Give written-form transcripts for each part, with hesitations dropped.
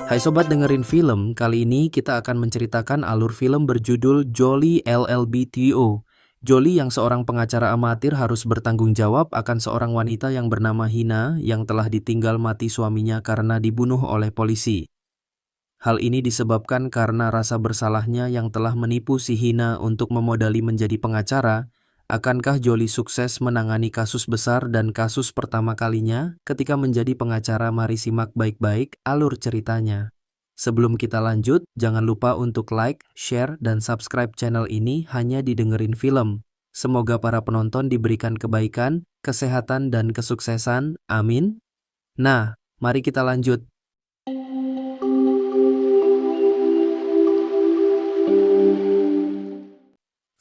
Hai sobat dengerin film, kali ini kita akan menceritakan alur film berjudul Jolie LLBTO. Jolie yang seorang pengacara amatir harus bertanggung jawab akan seorang wanita yang bernama Hina yang telah ditinggal mati suaminya karena dibunuh oleh polisi. Hal ini disebabkan karena rasa bersalahnya yang telah menipu si Hina untuk memodali menjadi pengacara. Akankah Jolie sukses menangani kasus besar dan kasus pertama kalinya ketika menjadi pengacara? Mari simak baik-baik alur ceritanya. Sebelum kita lanjut, jangan lupa untuk like, share, dan subscribe channel ini hanya didengerin film. Semoga para penonton diberikan kebaikan, kesehatan, dan kesuksesan. Amin. Nah, mari kita lanjut.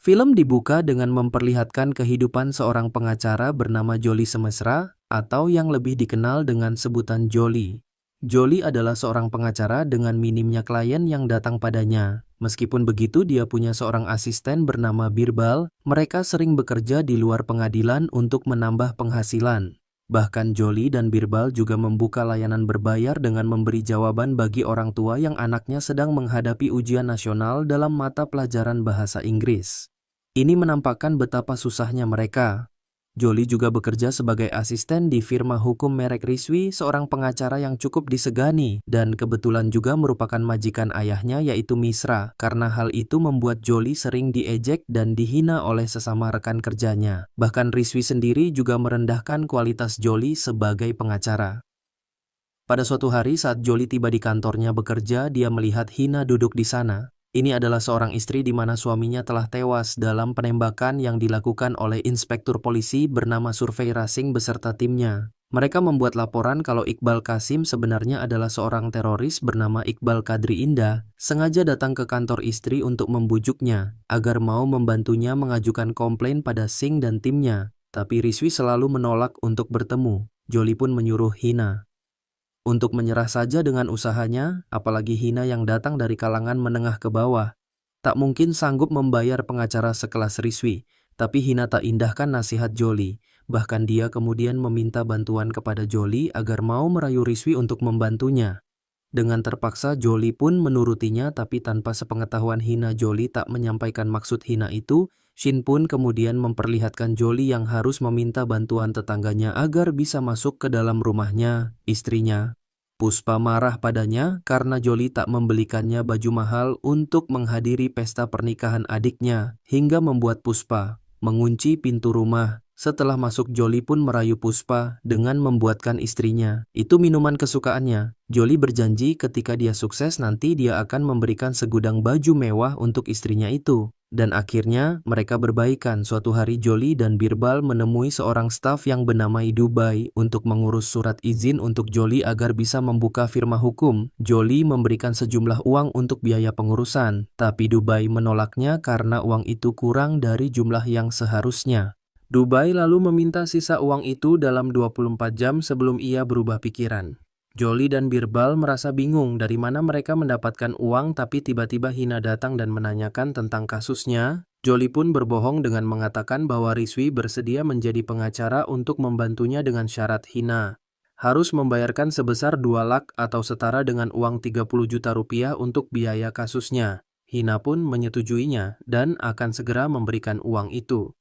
Film dibuka dengan memperlihatkan kehidupan seorang pengacara bernama Jolie Semesra, atau yang lebih dikenal dengan sebutan Jolie. Jolie adalah seorang pengacara dengan minimnya klien yang datang padanya. Meskipun begitu, dia punya seorang asisten bernama Birbal. Mereka sering bekerja di luar pengadilan untuk menambah penghasilan. Bahkan Jolie dan Birbal juga membuka layanan berbayar dengan memberi jawaban bagi orang tua yang anaknya sedang menghadapi ujian nasional dalam mata pelajaran bahasa Inggris. Ini menampakkan betapa susahnya mereka. Jolie juga bekerja sebagai asisten di firma hukum merek Rizwi, seorang pengacara yang cukup disegani, dan kebetulan juga merupakan majikan ayahnya yaitu Misra. Karena hal itu membuat Jolie sering diejek dan dihina oleh sesama rekan kerjanya. Bahkan Rizwi sendiri juga merendahkan kualitas Jolie sebagai pengacara. Pada suatu hari saat Jolie tiba di kantornya bekerja, dia melihat Hina duduk di sana. Ini adalah seorang istri di mana suaminya telah tewas dalam penembakan yang dilakukan oleh inspektur polisi bernama Survei Rasing beserta timnya. Mereka membuat laporan kalau Iqbal Kasim sebenarnya adalah seorang teroris bernama Iqbal Kadri Indah, sengaja datang ke kantor istri untuk membujuknya agar mau membantunya mengajukan komplain pada Singh dan timnya. Tapi Rizwi selalu menolak untuk bertemu. Jolie pun menyuruh Hina untuk menyerah saja dengan usahanya, apalagi Hina yang datang dari kalangan menengah ke bawah. Tak mungkin sanggup membayar pengacara sekelas Rizwi, tapi Hina tak indahkan nasihat Jolie. Bahkan dia kemudian meminta bantuan kepada Jolie agar mau merayu Rizwi untuk membantunya. Dengan terpaksa Jolie pun menurutinya, tapi tanpa sepengetahuan Hina Jolie tak menyampaikan maksud Hina itu. Shin pun kemudian memperlihatkan Jolie yang harus meminta bantuan tetangganya agar bisa masuk ke dalam rumahnya, istrinya. Puspa marah padanya karena Jolie tak membelikannya baju mahal untuk menghadiri pesta pernikahan adiknya, hingga membuat Puspa mengunci pintu rumah. Setelah masuk, Jolie pun merayu Puspa dengan membuatkan istrinya itu minuman kesukaannya. Jolie berjanji ketika dia sukses nanti dia akan memberikan segudang baju mewah untuk istrinya itu. Dan akhirnya mereka berbaikan. Suatu hari Jolie dan Birbal menemui seorang staf yang bernama Dubai untuk mengurus surat izin untuk Jolie agar bisa membuka firma hukum. Jolie memberikan sejumlah uang untuk biaya pengurusan, tapi Dubai menolaknya karena uang itu kurang dari jumlah yang seharusnya. Dubai lalu meminta sisa uang itu dalam 24 jam sebelum ia berubah pikiran. Jolie dan Birbal merasa bingung dari mana mereka mendapatkan uang, tapi tiba-tiba Hina datang dan menanyakan tentang kasusnya. Jolie pun berbohong dengan mengatakan bahwa Rizwi bersedia menjadi pengacara untuk membantunya dengan syarat Hina harus membayarkan sebesar 2 lak atau setara dengan uang 30 juta rupiah untuk biaya kasusnya. Hina pun menyetujuinya dan akan segera memberikan uang itu.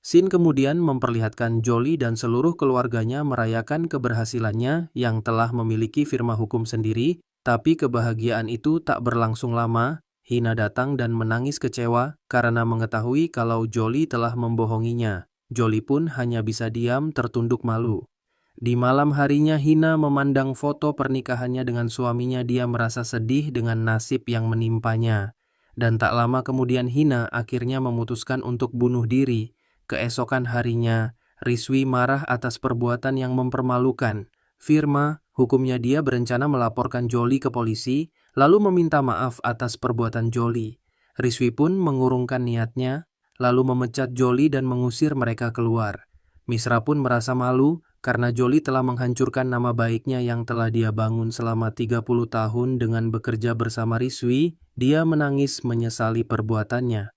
Shin kemudian memperlihatkan Jolie dan seluruh keluarganya merayakan keberhasilannya yang telah memiliki firma hukum sendiri, tapi kebahagiaan itu tak berlangsung lama. Hina datang dan menangis kecewa karena mengetahui kalau Jolie telah membohonginya. Jolie pun hanya bisa diam tertunduk malu. Di malam harinya Hina memandang foto pernikahannya dengan suaminya. Dia merasa sedih dengan nasib yang menimpanya. Dan tak lama kemudian Hina akhirnya memutuskan untuk bunuh diri. Keesokan harinya, Rizwi marah atas perbuatan yang mempermalukan. Firma hukumnya dia berencana melaporkan Jolie ke polisi, lalu meminta maaf atas perbuatan Jolie. Rizwi pun mengurungkan niatnya, lalu memecat Jolie dan mengusir mereka keluar. Misra pun merasa malu karena Jolie telah menghancurkan nama baiknya yang telah dia bangun selama 30 tahun dengan bekerja bersama Rizwi. Dia menangis menyesali perbuatannya.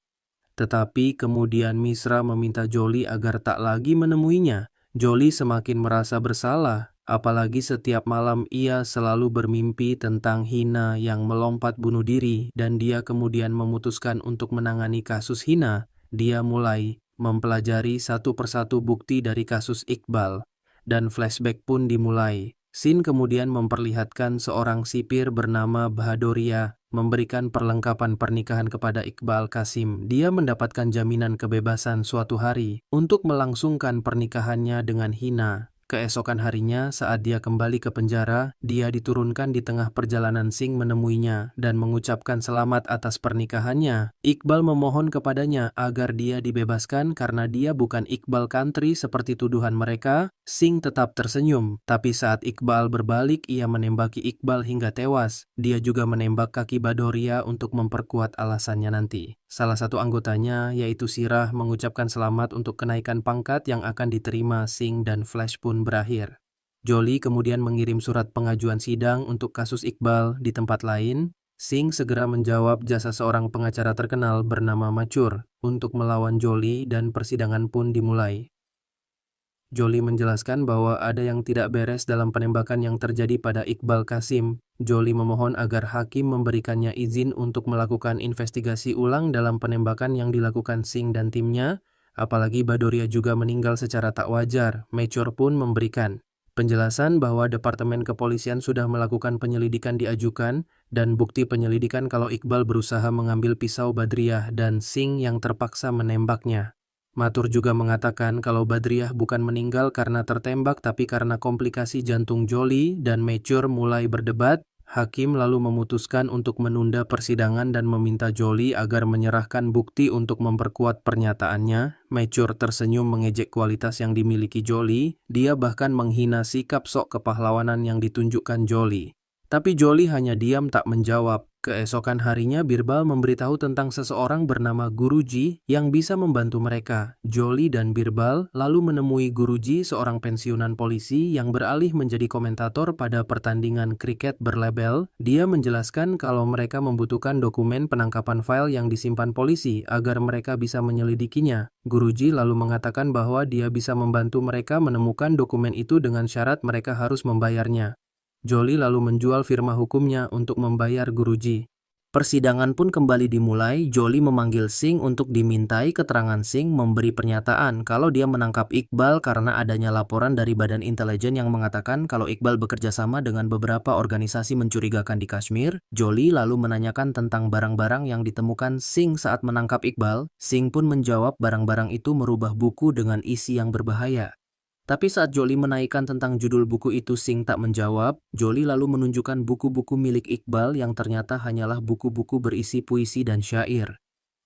Tetapi kemudian Misra meminta Jolie agar tak lagi menemuinya. Jolie semakin merasa bersalah Apalagi setiap malam ia selalu bermimpi tentang Hina yang melompat bunuh diri dan dia kemudian memutuskan untuk menangani kasus Hina. Dia mulai mempelajari satu persatu bukti dari kasus Iqbal. Dan flashback pun dimulai. Sin kemudian memperlihatkan seorang sipir bernama Bahadoria memberikan perlengkapan pernikahan kepada Iqbal Qasim. Dia mendapatkan jaminan kebebasan suatu hari untuk melangsungkan pernikahannya dengan Hina. Keesokan harinya saat dia kembali ke penjara, dia diturunkan di tengah perjalanan Singh menemuinya dan mengucapkan selamat atas pernikahannya. Iqbal memohon kepadanya agar dia dibebaskan karena dia bukan Iqbal Kantri seperti tuduhan mereka. Singh tetap tersenyum, tapi saat Iqbal berbalik ia menembaki Iqbal hingga tewas. Dia juga menembak kaki Bahadoria untuk memperkuat alasannya nanti. Salah satu anggotanya, yaitu Sirah, mengucapkan selamat untuk kenaikan pangkat yang akan diterima Singh dan Flash pun berakhir. Jolie kemudian mengirim surat pengajuan sidang untuk kasus Iqbal di tempat lain. Singh segera menjawab jasa seorang pengacara terkenal bernama Machur untuk melawan Jolie dan persidangan pun dimulai. Jolie menjelaskan bahwa ada yang tidak beres dalam penembakan yang terjadi pada Iqbal Qasim. Jolie memohon agar hakim memberikannya izin untuk melakukan investigasi ulang dalam penembakan yang dilakukan Singh dan timnya, apalagi Bahadoria juga meninggal secara tak wajar. Machur pun memberikan penjelasan bahwa Departemen Kepolisian sudah melakukan penyelidikan diajukan dan bukti penyelidikan kalau Iqbal berusaha mengambil pisau Badriah dan Singh yang terpaksa menembaknya. Matur juga mengatakan kalau Badriah bukan meninggal karena tertembak tapi karena komplikasi jantung Jolie dan Machur mulai berdebat. Hakim lalu memutuskan untuk menunda persidangan dan meminta Jolie agar menyerahkan bukti untuk memperkuat pernyataannya. Machur tersenyum mengejek kualitas yang dimiliki Jolie. Dia bahkan menghina sikap sok kepahlawanan yang ditunjukkan Jolie. Tapi Jolie hanya diam tak menjawab. Keesokan harinya Birbal memberitahu tentang seseorang bernama Guruji yang bisa membantu mereka. Jolie dan Birbal lalu menemui Guruji, seorang pensiunan polisi yang beralih menjadi komentator pada pertandingan kriket berlabel. Dia menjelaskan kalau mereka membutuhkan dokumen penangkapan file yang disimpan polisi agar mereka bisa menyelidikinya. Guruji lalu mengatakan bahwa dia bisa membantu mereka menemukan dokumen itu dengan syarat mereka harus membayarnya. Jolie lalu menjual firma hukumnya untuk membayar Guruji. Persidangan pun kembali dimulai. Jolie memanggil Singh untuk dimintai keterangan. Singh memberi pernyataan kalau dia menangkap Iqbal karena adanya laporan dari Badan Intelijen yang mengatakan kalau Iqbal bekerja sama dengan beberapa organisasi mencurigakan di Kashmir. Jolie lalu menanyakan tentang barang-barang yang ditemukan Singh saat menangkap Iqbal. Singh pun menjawab barang-barang itu merubah buku dengan isi yang berbahaya. Tapi saat Jolie menaikkan tentang judul buku itu, Singh tak menjawab. Jolie lalu menunjukkan buku-buku milik Iqbal yang ternyata hanyalah buku-buku berisi puisi dan syair.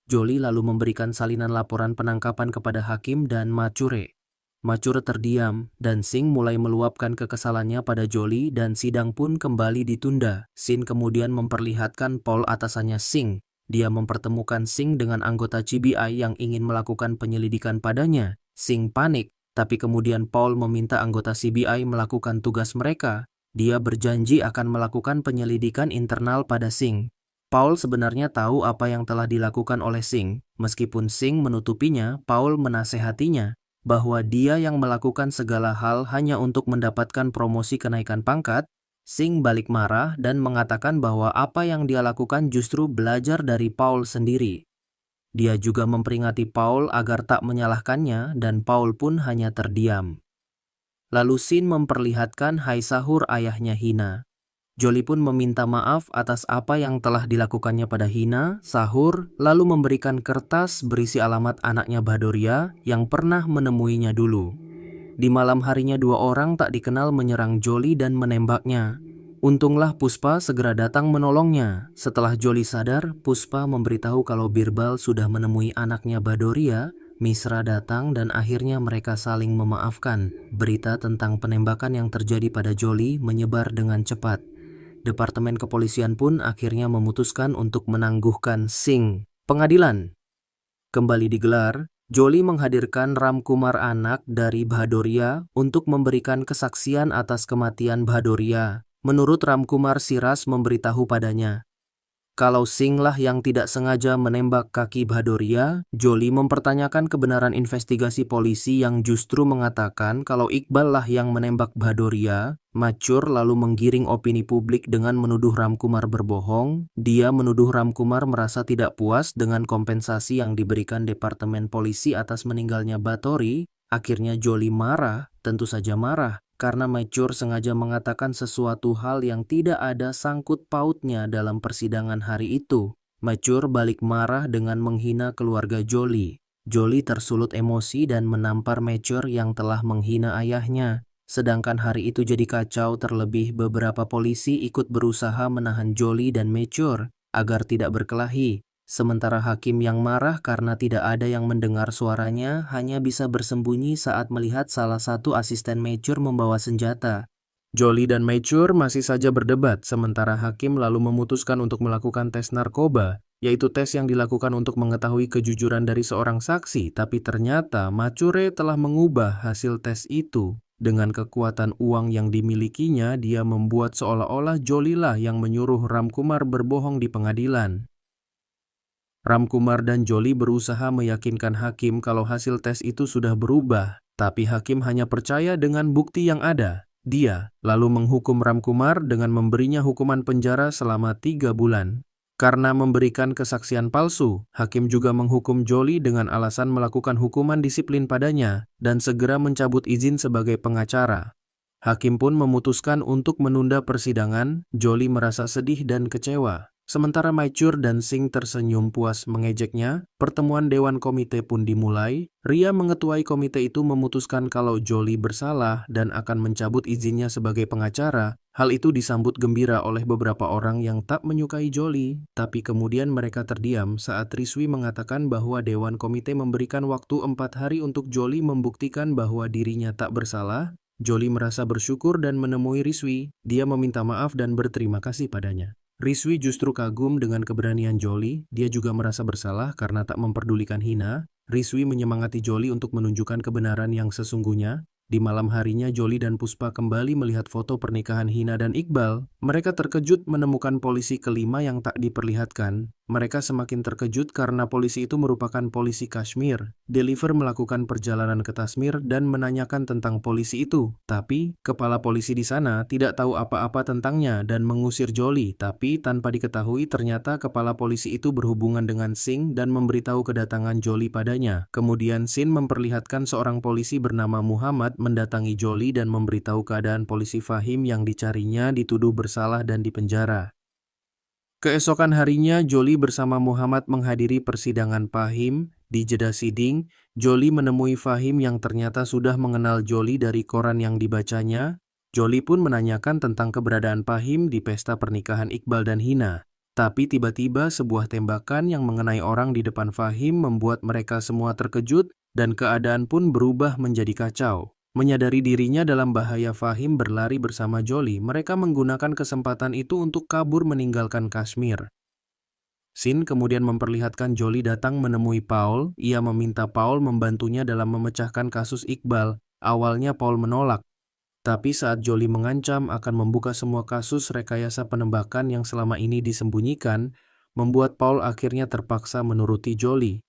Jolie lalu memberikan salinan laporan penangkapan kepada hakim dan Machure. Machure terdiam dan Singh mulai meluapkan kekesalannya pada Jolie dan sidang pun kembali ditunda. Singh kemudian memperlihatkan Paul, atasannya Singh. Dia mempertemukan Singh dengan anggota CBI yang ingin melakukan penyelidikan padanya. Singh panik. Tapi kemudian Paul meminta anggota CBI melakukan tugas mereka. Dia berjanji akan melakukan penyelidikan internal pada Singh. Paul sebenarnya tahu apa yang telah dilakukan oleh Singh. Meskipun Singh menutupinya, Paul menasehatinya bahwa dia yang melakukan segala hal hanya untuk mendapatkan promosi kenaikan pangkat. Singh balik marah dan mengatakan bahwa apa yang dia lakukan justru belajar dari Paul sendiri. Dia juga memperingati Paul agar tak menyalahkannya dan Paul pun hanya terdiam. Lalu Sin memperlihatkan Hai Sahur, ayahnya Hina. Jolie pun meminta maaf atas apa yang telah dilakukannya pada Hina. Sahur lalu memberikan kertas berisi alamat anaknya Bahadoria yang pernah menemuinya dulu. Di malam harinya dua orang tak dikenal menyerang Jolie dan menembaknya. Untunglah Puspa segera datang menolongnya. Setelah Jolie sadar, Puspa memberitahu kalau Birbal sudah menemui anaknya Bahadoria. Misra datang dan akhirnya mereka saling memaafkan. Berita tentang penembakan yang terjadi pada Jolie menyebar dengan cepat. Departemen Kepolisian pun akhirnya memutuskan untuk menangguhkan Singh. Pengadilan kembali digelar. Jolie menghadirkan Ram Kumar, anak dari Bahadoria, untuk memberikan kesaksian atas kematian Bahadoria. Menurut Ram Kumar, Siras memberitahu padanya Kalau Singh lah yang tidak sengaja menembak kaki Bhadoria, Jolie mempertanyakan kebenaran investigasi polisi yang justru mengatakan kalau Iqbal lah yang menembak Bhadoria. Mathur lalu menggiring opini publik dengan menuduh Ramkumar berbohong. Dia menuduh Ramkumar merasa tidak puas dengan kompensasi yang diberikan Departemen Polisi atas meninggalnya Bathory. Akhirnya Jolie marah, tentu saja marah, karena Mathur sengaja mengatakan sesuatu hal yang tidak ada sangkut pautnya dalam persidangan hari itu. Mathur balik marah dengan menghina keluarga Jolie. Jolie tersulut emosi dan menampar Mathur yang telah menghina ayahnya. Sedangkan hari itu jadi kacau, terlebih beberapa polisi ikut berusaha menahan Jolie dan Mathur agar tidak berkelahi. Sementara hakim yang marah karena tidak ada yang mendengar suaranya hanya bisa bersembunyi saat melihat salah satu asisten Mathur membawa senjata. Jolie dan Mathur masih saja berdebat, sementara hakim lalu memutuskan untuk melakukan tes narkoba, yaitu tes yang dilakukan untuk mengetahui kejujuran dari seorang saksi, tapi ternyata Mathur telah mengubah hasil tes itu. Dengan kekuatan uang yang dimilikinya, dia membuat seolah-olah Jolie lah yang menyuruh Ramkumar berbohong di pengadilan. Ramkumar dan Jolie berusaha meyakinkan hakim kalau hasil tes itu sudah berubah, tapi hakim hanya percaya dengan bukti yang ada. Dia lalu menghukum Ramkumar dengan memberinya hukuman penjara selama 3 bulan. Karena memberikan kesaksian palsu, hakim juga menghukum Jolie dengan alasan melakukan hukuman disiplin padanya dan segera mencabut izin sebagai pengacara. Hakim pun memutuskan untuk menunda persidangan. Jolie merasa sedih dan kecewa. Sementara Mathur dan Singh tersenyum puas mengejeknya. Pertemuan Dewan Komite pun dimulai. Ria mengetuai komite itu memutuskan kalau Jolie bersalah dan akan mencabut izinnya sebagai pengacara. Hal itu disambut gembira oleh beberapa orang yang tak menyukai Jolie. Tapi kemudian mereka terdiam saat Rizvi mengatakan bahwa Dewan Komite memberikan waktu 4 hari untuk Jolie membuktikan bahwa dirinya tak bersalah. Jolie merasa bersyukur dan menemui Rizvi. Dia meminta maaf dan berterima kasih padanya. Rizvi justru kagum dengan keberanian Jolie. Dia juga merasa bersalah karena tak memperdulikan Hina. Rizvi menyemangati Jolie untuk menunjukkan kebenaran yang sesungguhnya. Di malam harinya, Jolie dan Puspa kembali melihat foto pernikahan Hina dan Iqbal. Mereka terkejut menemukan polisi kelima yang tak diperlihatkan. Mereka semakin terkejut karena polisi itu merupakan polisi Kashmir. Deliver melakukan perjalanan ke Kashmir dan menanyakan tentang polisi itu. Tapi, kepala polisi di sana tidak tahu apa-apa tentangnya dan mengusir Jolie. Tapi, tanpa diketahui ternyata kepala polisi itu berhubungan dengan Singh dan memberitahu kedatangan Jolie padanya. Kemudian, Singh memperlihatkan seorang polisi bernama Muhammad mendatangi Jolie dan memberitahu keadaan polisi Fahim yang dicarinya dituduh bersalah dan dipenjara. Keesokan harinya, Jolie bersama Muhammad menghadiri persidangan Fahim. Di jeda siding, Jolie menemui Fahim yang ternyata sudah mengenal Jolie dari koran yang dibacanya. Jolie pun menanyakan tentang keberadaan Fahim di pesta pernikahan Iqbal dan Hina. Tapi tiba-tiba sebuah tembakan yang mengenai orang di depan Fahim membuat mereka semua terkejut dan keadaan pun berubah menjadi kacau. Menyadari dirinya dalam bahaya, Fahim berlari bersama Jolie. Mereka menggunakan kesempatan itu untuk kabur meninggalkan Kashmir. Singh kemudian memperlihatkan Jolie datang menemui Paul. Ia meminta Paul membantunya dalam memecahkan kasus Iqbal. Awalnya Paul menolak. Tapi saat Jolie mengancam akan membuka semua kasus rekayasa penembakan yang selama ini disembunyikan, membuat Paul akhirnya terpaksa menuruti Jolie.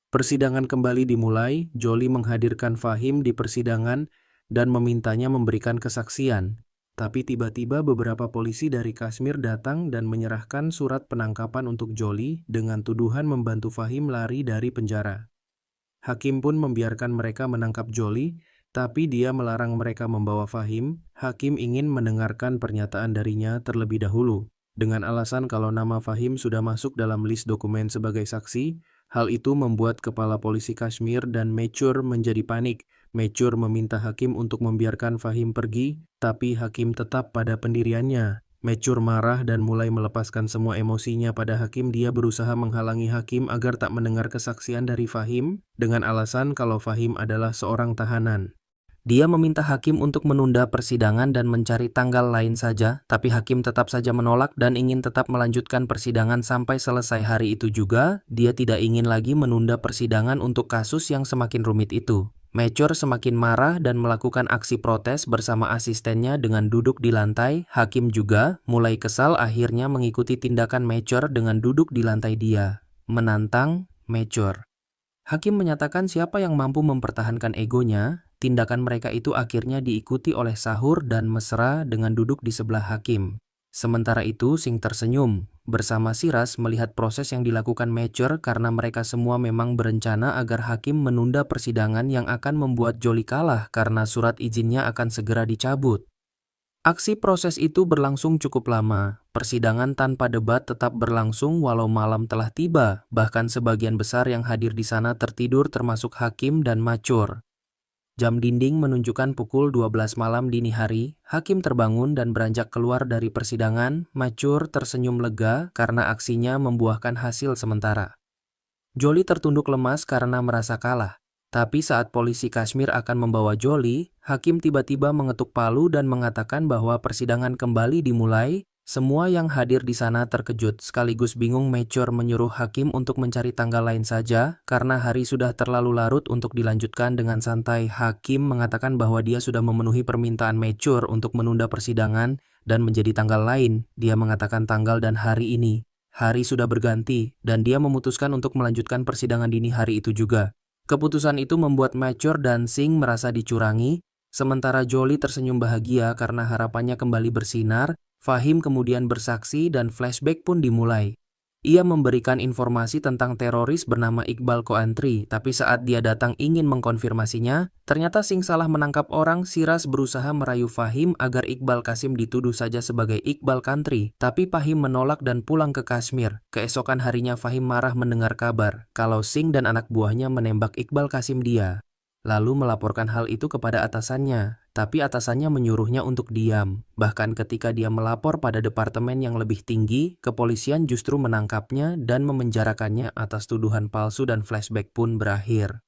Persidangan kembali dimulai. Jolie menghadirkan Fahim di persidangan dan memintanya memberikan kesaksian. Tapi tiba-tiba beberapa polisi dari Kashmir datang dan menyerahkan surat penangkapan untuk Jolie dengan tuduhan membantu Fahim lari dari penjara. Hakim pun membiarkan mereka menangkap Jolie, tapi dia melarang mereka membawa Fahim. Hakim ingin mendengarkan pernyataan darinya terlebih dahulu. Dengan alasan kalau nama Fahim sudah masuk dalam list dokumen sebagai saksi. Hal itu membuat kepala polisi Kashmir dan Mathur menjadi panik. Mathur meminta hakim untuk membiarkan Fahim pergi, tapi hakim tetap pada pendiriannya. Mathur marah dan mulai melepaskan semua emosinya pada hakim. Dia berusaha menghalangi hakim agar tak mendengar kesaksian dari Fahim, dengan alasan kalau Fahim adalah seorang tahanan. Dia meminta hakim untuk menunda persidangan dan mencari tanggal lain saja, tapi hakim tetap saja menolak dan ingin tetap melanjutkan persidangan sampai selesai hari itu juga. Dia tidak ingin lagi menunda persidangan untuk kasus yang semakin rumit itu. Mature semakin marah dan melakukan aksi protes bersama asistennya dengan duduk di lantai. Hakim juga mulai kesal akhirnya mengikuti tindakan Mature dengan duduk di lantai dia, menantang Mature. Hakim menyatakan siapa yang mampu mempertahankan egonya, tindakan mereka itu akhirnya diikuti oleh Sahur dan Mesra dengan duduk di sebelah hakim. Sementara itu, Singh tersenyum bersama Siras melihat proses yang dilakukan Mature karena mereka semua memang berencana agar hakim menunda persidangan yang akan membuat Jolie kalah karena surat izinnya akan segera dicabut. Aksi proses itu berlangsung cukup lama. Persidangan tanpa debat tetap berlangsung walau malam telah tiba, bahkan sebagian besar yang hadir di sana tertidur termasuk hakim dan Mature. Jam dinding menunjukkan pukul 12 malam dini hari. Hakim terbangun dan beranjak keluar dari persidangan. Mature tersenyum lega karena aksinya membuahkan hasil sementara. Jolie tertunduk lemas karena merasa kalah. Tapi saat polisi Kashmir akan membawa Jolie, hakim tiba-tiba mengetuk palu dan mengatakan bahwa persidangan kembali dimulai. Semua yang hadir di sana terkejut sekaligus bingung. Mature menyuruh hakim untuk mencari tanggal lain saja karena hari sudah terlalu larut untuk dilanjutkan dengan santai. Hakim mengatakan bahwa dia sudah memenuhi permintaan Mature untuk menunda persidangan dan menjadi tanggal lain. Dia mengatakan tanggal dan hari ini. Hari sudah berganti dan dia memutuskan untuk melanjutkan persidangan dini hari itu juga. Keputusan itu membuat Mature dan Singh merasa dicurangi, sementara Jolie tersenyum bahagia karena harapannya kembali bersinar. Fahim kemudian bersaksi dan flashback pun dimulai. Ia memberikan informasi tentang teroris bernama Iqbal Kouantry, tapi saat dia datang ingin mengkonfirmasinya, ternyata Singh salah menangkap orang. Siras berusaha merayu Fahim agar Iqbal Qasim dituduh saja sebagai Iqbal Kantri, tapi Fahim menolak dan pulang ke Kashmir. Keesokan harinya Fahim marah mendengar kabar kalau Singh dan anak buahnya menembak Iqbal Qasim dia. Lalu melaporkan hal itu kepada atasannya, tapi atasannya menyuruhnya untuk diam. Bahkan ketika dia melapor pada departemen yang lebih tinggi, kepolisian justru menangkapnya dan memenjarakannya atas tuduhan palsu dan flashback pun berakhir.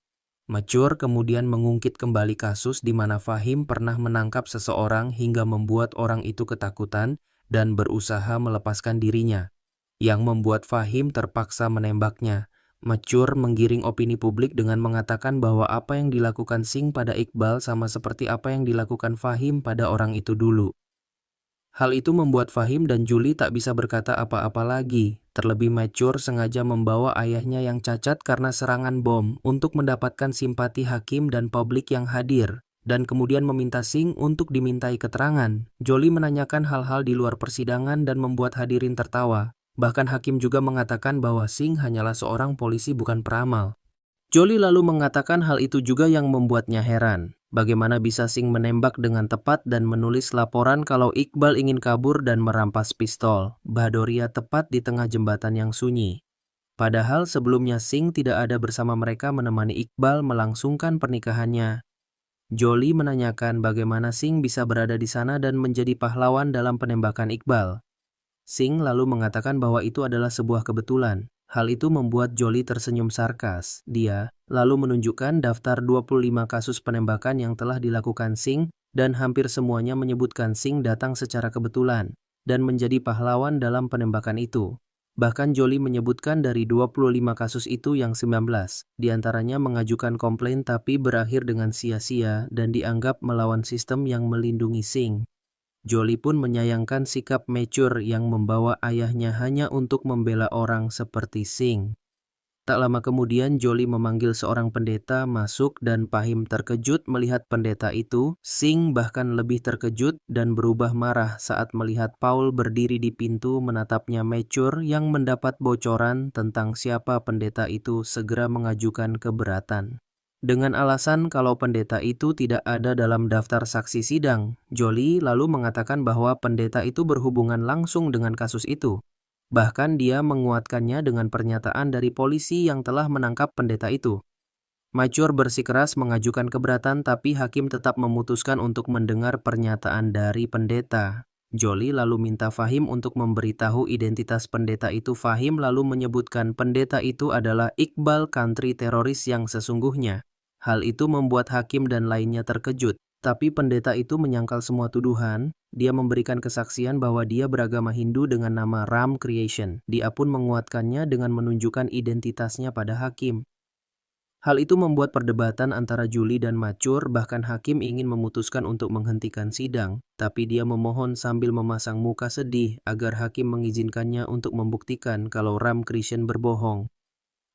Mature kemudian mengungkit kembali kasus di mana Fahim pernah menangkap seseorang hingga membuat orang itu ketakutan dan berusaha melepaskan dirinya, yang membuat Fahim terpaksa menembaknya. Mature menggiring opini publik dengan mengatakan bahwa apa yang dilakukan Singh pada Iqbal sama seperti apa yang dilakukan Fahim pada orang itu dulu. Hal itu membuat Fahim dan Jolie tak bisa berkata apa-apa lagi. Terlebih Mature sengaja membawa ayahnya yang cacat karena serangan bom untuk mendapatkan simpati hakim dan publik yang hadir, dan kemudian meminta Singh untuk dimintai keterangan. Jolie menanyakan hal-hal di luar persidangan dan membuat hadirin tertawa. Bahkan hakim juga mengatakan bahwa Singh hanyalah seorang polisi bukan peramal. Jolie lalu mengatakan hal itu juga yang membuatnya heran. Bagaimana bisa Singh menembak dengan tepat dan menulis laporan kalau Iqbal ingin kabur dan merampas pistol Bhadoria tepat di tengah jembatan yang sunyi. Padahal sebelumnya Singh tidak ada bersama mereka menemani Iqbal melangsungkan pernikahannya. Jolie menanyakan bagaimana Singh bisa berada di sana dan menjadi pahlawan dalam penembakan Iqbal. Singh lalu mengatakan bahwa itu adalah sebuah kebetulan. Hal itu membuat Jolie tersenyum sarkas. Dia lalu menunjukkan daftar 25 kasus penembakan yang telah dilakukan Singh dan hampir semuanya menyebutkan Singh datang secara kebetulan dan menjadi pahlawan dalam penembakan itu. Bahkan Jolie menyebutkan dari 25 kasus itu yang 19 diantaranya mengajukan komplain tapi berakhir dengan sia-sia dan dianggap melawan sistem yang melindungi Singh. Jolie pun menyayangkan sikap Mature yang membawa ayahnya hanya untuk membela orang seperti Singh. Tak lama kemudian Jolie memanggil seorang pendeta masuk dan Fahim terkejut melihat pendeta itu. Singh bahkan lebih terkejut dan berubah marah saat melihat Paul berdiri di pintu menatapnya. Mature yang mendapat bocoran tentang siapa pendeta itu segera mengajukan keberatan. Dengan alasan kalau pendeta itu tidak ada dalam daftar saksi sidang, Jolie lalu mengatakan bahwa pendeta itu berhubungan langsung dengan kasus itu. Bahkan dia menguatkannya dengan pernyataan dari polisi yang telah menangkap pendeta itu. Mature bersikeras mengajukan keberatan tapi hakim tetap memutuskan untuk mendengar pernyataan dari pendeta. Jolie lalu minta Fahim untuk memberitahu identitas pendeta itu. Fahim lalu menyebutkan pendeta itu adalah Iqbal Kantri, teroris yang sesungguhnya. Hal itu membuat hakim dan lainnya terkejut, tapi pendeta itu menyangkal semua tuduhan. Dia memberikan kesaksian bahwa dia beragama Hindu dengan nama Ram Creation. Dia pun menguatkannya dengan menunjukkan identitasnya pada hakim. Hal itu membuat perdebatan antara Julie dan Mature, bahkan hakim ingin memutuskan untuk menghentikan sidang, tapi dia memohon sambil memasang muka sedih agar hakim mengizinkannya untuk membuktikan kalau Ram Krishan berbohong.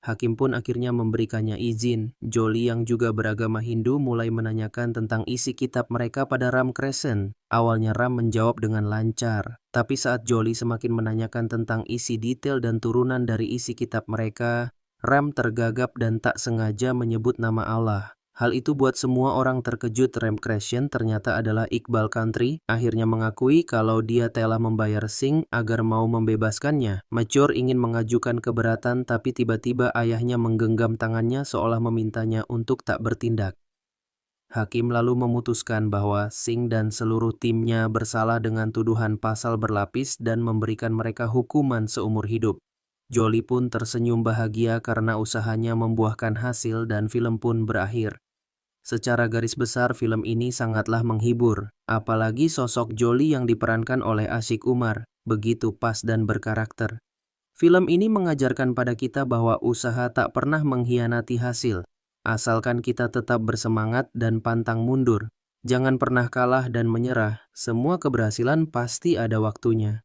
Hakim pun akhirnya memberikannya izin. Jolie yang juga beragama Hindu mulai menanyakan tentang isi kitab mereka pada Ram Crescent. Awalnya Ram menjawab dengan lancar, tapi saat Jolie semakin menanyakan tentang isi detail dan turunan dari isi kitab mereka, Ram tergagap dan tak sengaja menyebut nama Allah. Hal itu buat semua orang terkejut. Ram Crescent ternyata adalah Iqbal Country, akhirnya mengakui kalau dia telah membayar Singh agar mau membebaskannya. Mature ingin mengajukan keberatan, tapi tiba-tiba ayahnya menggenggam tangannya seolah memintanya untuk tak bertindak. Hakim lalu memutuskan bahwa Singh dan seluruh timnya bersalah dengan tuduhan pasal berlapis dan memberikan mereka hukuman seumur hidup. Jolie pun tersenyum bahagia karena usahanya membuahkan hasil dan film pun berakhir. Secara garis besar film ini sangatlah menghibur, apalagi sosok Jolie yang diperankan oleh Asyik Umar, begitu pas dan berkarakter. Film ini mengajarkan pada kita bahwa usaha tak pernah mengkhianati hasil, asalkan kita tetap bersemangat dan pantang mundur. Jangan pernah kalah dan menyerah, semua keberhasilan pasti ada waktunya.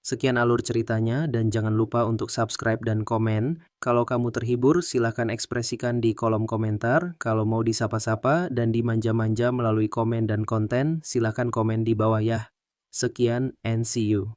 Sekian alur ceritanya dan jangan lupa untuk subscribe dan komen. Kalau kamu terhibur, silahkan ekspresikan di kolom komentar. Kalau mau disapa-sapa dan dimanja-manja melalui komen dan konten, silahkan komen di bawah ya. Sekian and see you.